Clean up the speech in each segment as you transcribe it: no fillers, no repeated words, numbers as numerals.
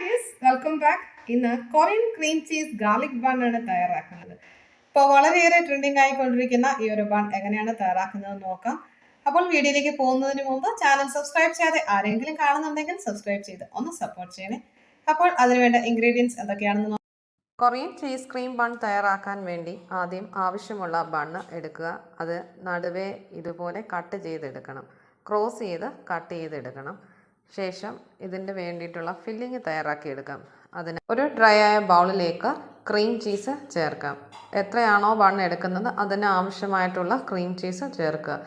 Guys, welcome back. ഇന്ന് Korean cream cheese garlic bun ആണ് തയ്യാറാക്കുന്നത്. ഇപ്പോൾ വളരെയേറെ ട്രെൻഡിങ് ആയിക്കൊണ്ടിരിക്കുന്ന ഈ ഒരു ബൺ എങ്ങനെയാണ് തയ്യാറാക്കുന്നത് നോക്കാം. അപ്പോൾ വീഡിയോയിലേക്ക് പോകുന്നതിന് മുമ്പ് ചാനൽ സബ്സ്ക്രൈബ് ചെയ്യാതെ ആരെങ്കിലും കാണുന്നുണ്ടെങ്കിൽ സബ്സ്ക്രൈബ് ചെയ്ത് ഒന്ന് സപ്പോർട്ട് ചെയ്യണേ. അപ്പോൾ അതിനുവേണ്ട ഇൻഗ്രീഡിയൻസ് എന്തൊക്കെയാണെന്ന് നോക്കാം. കൊറിയൻ ചീസ് ക്രീം ബൺ തയ്യാറാക്കാൻ വേണ്ടി ആദ്യം ആവശ്യമുള്ള ബണ്ണ് എടുക്കുക. അത് നടുവേ ഇതുപോലെ കട്ട് ചെയ്തെടുക്കണം. ക്രോസ് ചെയ്ത് കട്ട് ചെയ്തെടുക്കണം. ശേഷം ഇതിന് വേണ്ടിയിട്ടുള്ള ഫില്ലിങ് തയ്യാറാക്കിയെടുക്കാം. അതിന് ഒരു ഡ്രൈ ആയ ബൗളിലേക്ക് ക്രീം ചീസ് ചേർക്കാം. എത്രയാണോ ബൺ എടുക്കുന്നത് അതിന് ആവശ്യമായിട്ടുള്ള ക്രീം ചീസ് ചേർക്കുക.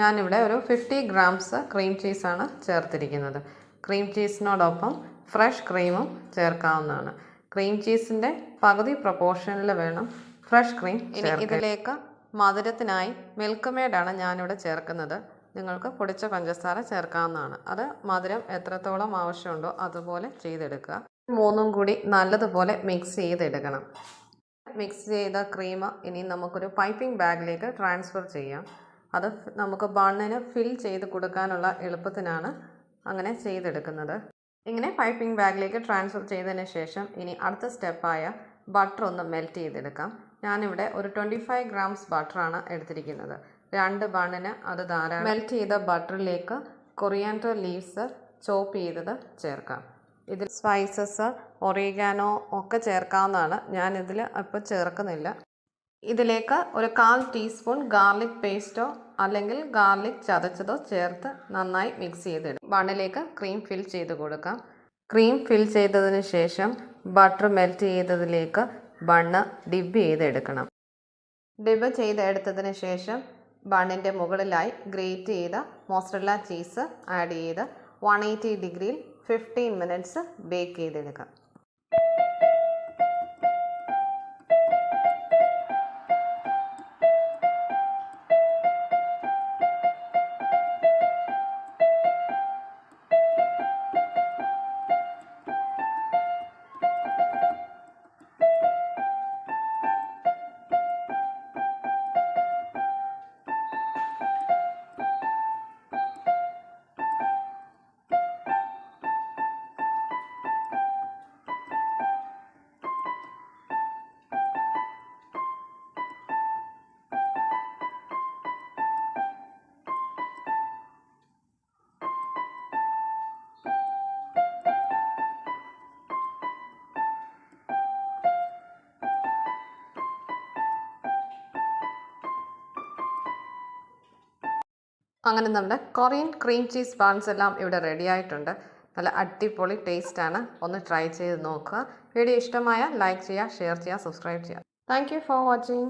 ഞാനിവിടെ ഒരു 50 ഗ്രാംസ് ക്രീം ചീസാണ് ചേർത്തിരിക്കുന്നത്. ക്രീം ചീസിനോടൊപ്പം ഫ്രഷ് ക്രീമും ചേർക്കാവുന്നതാണ്. ക്രീം ചീസിൻ്റെ പകുതി പ്രൊപ്പോർഷനിൽ വേണം ഫ്രഷ് ക്രീം ചേർക്കാൻ. ഇതിലേക്ക് മധുരത്തിനായി മിൽക്ക് മെയ്ഡാണ് ഞാനിവിടെ ചേർക്കുന്നത്. നിങ്ങൾക്ക് പൊടിച്ച പഞ്ചസാര ചേർക്കാവുന്നതാണ്. അത് മധുരം എത്രത്തോളം ആവശ്യമുണ്ടോ അതുപോലെ ചെയ്തെടുക്കുക. മൂന്നും കൂടി നല്ലതുപോലെ മിക്സ് ചെയ്തെടുക്കണം. മിക്സ് ചെയ്ത ക്രീം ഇനി നമുക്കൊരു പൈപ്പിംഗ് ബാഗിലേക്ക് ട്രാൻസ്ഫർ ചെയ്യാം. അത് നമുക്ക് ബണ്ണിന് ഫിൽ ചെയ്ത് കൊടുക്കാനുള്ള എളുപ്പത്തിനാണ് അങ്ങനെ ചെയ്തെടുക്കുന്നത്. ഇങ്ങനെ പൈപ്പിംഗ് ബാഗിലേക്ക് ട്രാൻസ്ഫർ ചെയ്തതിന് ശേഷം ഇനി അടുത്ത സ്റ്റെപ്പായ ബട്ടർ ഒന്ന് മെൽറ്റ് ചെയ്തെടുക്കാം. ഞാനിവിടെ ഒരു 25 ഗ്രാംസ് ബട്ടറാണ് എടുത്തിരിക്കുന്നത്. 2 ബണ്ണിന് അത് ധാരാളം. മെൽറ്റ് ചെയ്ത ബട്ടറിലേക്ക് കൊറിയാൻഡർ ലീവ്സ് ചോപ്പ് ചെയ്തത് ചേർക്കാം. ഇതിൽ സ്പൈസസ്, ഒറിഗാനോ ഒക്കെ ചേർക്കാവുന്നതാണ്. ഞാനിതിൽ ഇപ്പോൾ ചേർക്കുന്നില്ല. ഇതിലേക്ക് ഒരു 1/4 ടീസ്പൂൺ ഗാർലിക് പേസ്റ്റോ അല്ലെങ്കിൽ ഗാർലിക് ചതച്ചതോ ചേർത്ത് നന്നായി മിക്സ് ചെയ്തിടും. ബണ്ണിലേക്ക് ക്രീം ഫിൽ ചെയ്ത് കൊടുക്കാം. ക്രീം ഫിൽ ചെയ്തതിന് ശേഷം ബട്ടർ മെൽറ്റ് ചെയ്തതിലേക്ക് ബണ്ണ് ഡിപ്പ് ചെയ്തെടുക്കണം. ഡിപ്പ് ചെയ്തെടുത്തതിന് ശേഷം ബണ്ണിൻ്റെ മുകളിലായി ഗ്രേറ്റ് ചെയ്ത മോസറല്ല ചീസ് ആഡ് ചെയ്ത് 180 ഡിഗ്രിയിൽ 15 മിനിറ്റ്സ് ബേക്ക് ചെയ്തെടുക്കാം. അങ്ങനെ നമ്മുടെ കൊറിയൻ ക്രീം ചീസ് ബൺസ് എല്ലാം ഇവിടെ റെഡി ആയിട്ടുണ്ട്. നല്ല അടിപൊളി ടേസ്റ്റാണ്. ഒന്ന് ട്രൈ ചെയ്ത് നോക്കുക. വീഡിയോ ഇഷ്ടമായ ലൈക്ക് ചെയ്യുക, ഷെയർ ചെയ്യുക, സബ്സ്ക്രൈബ് ചെയ്യുക. Thank you for watching.